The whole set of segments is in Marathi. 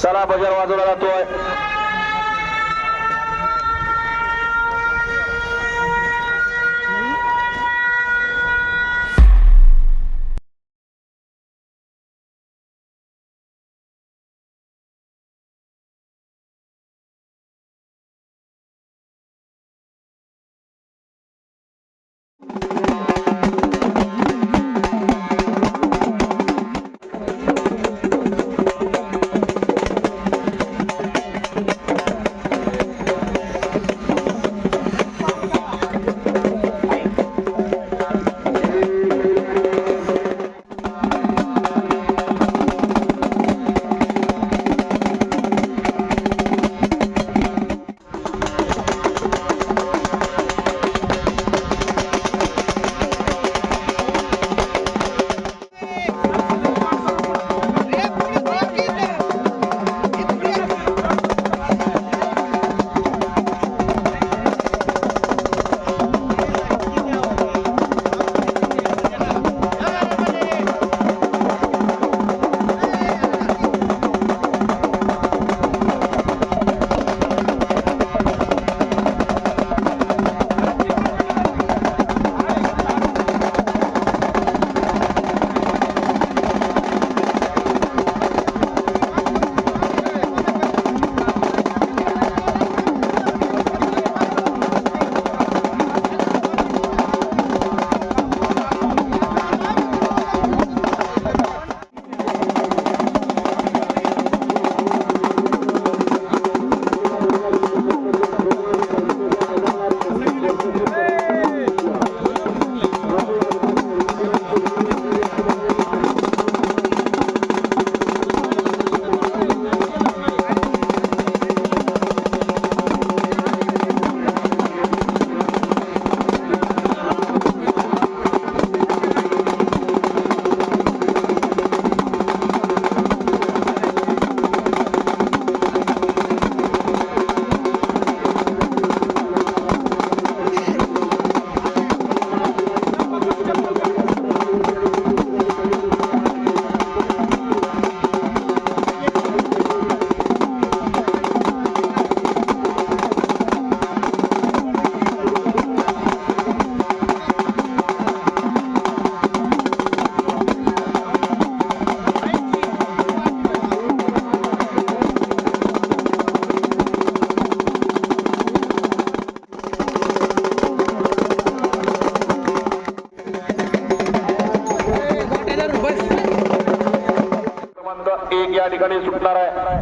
चला बजार वाजवला जातोय. एक या ठिकाणी सुटणार आहे.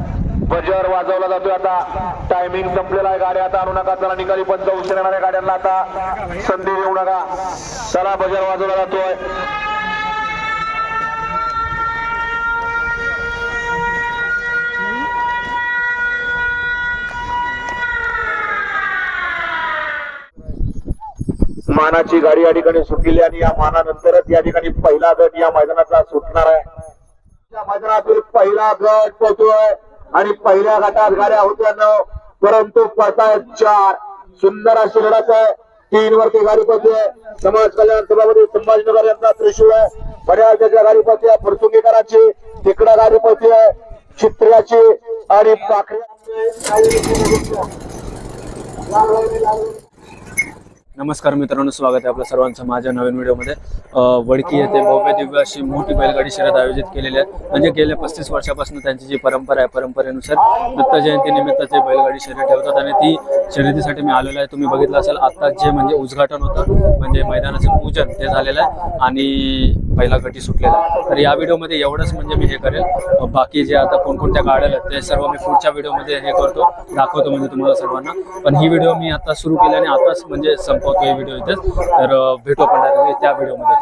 बजर वाजवला जातोय. आता टायमिंग संपलेला आहे. गाड्या आता आणू नका. चला निकाली पंच उशीर येणाऱ्या गाड्यांना आता संधी देऊ नका. चला बजर वाजवला जातोय. मानाची गाडी या ठिकाणी सुटलेली आणि या मानानंतरच या ठिकाणी पहिला गट या मैदानाचा सुटणार आहे. या मैदानातील पहिला गट पोहोचतोय आणि पहिल्या गटात गाड्या होत्या 9 परंतु पडतायत 4. सुंदर अशी लढत आहे. 3 वरती गाडी पोहोचते. समाज कल्याण सभापती संभाजीनगर यांचा त्रिशूळ आहे. बऱ्याचशा गाडी पोहोचते. फुरसुंगीकरांची तिकडं गाडी पोहोचते. चित्र्याची आणि पाखऱ्या. नमस्कार मित्रांनो, स्वागत आहे आपल्या सर्वांचं माझ्या नवीन व्हिडिओमध्ये. वडकी येथे भव्य दिव्य अशी मोठी बैलगाडी शर्यत आयोजित केलेली आहे. म्हणजे गेल्या 35 वर्षापासून त्यांची जी परंपरा आहे, परंपरेनुसार दत्त जयंती निमित्त ते बैलगाडी शर्यत ठेवतात आणि ती शर्यतीसाठी मी आलेलो आहे. तुम्ही बघितलं असेल आता जे म्हणजे उद्घाटन होतं, म्हणजे मैदानाचं पूजन ते झालेलं आहे आणि पहिला गटी सुटलेला आहे. तर या व्हिडिओमध्ये एवढंच म्हणजे मी हे करेल. बाकी जे आता कोणकोणत्या गाड्या आहेत ते सर्व मी पुढच्या व्हिडिओमध्ये हे करतो, दाखवतो म्हणजे तुम्हाला सर्वांना. पण ही व्हिडिओ मी आता सुरू केल्याने आताच म्हणजे संपवतो ही व्हिडिओ इथेच. तर भेटू आपण त्या व्हिडिओमध्ये.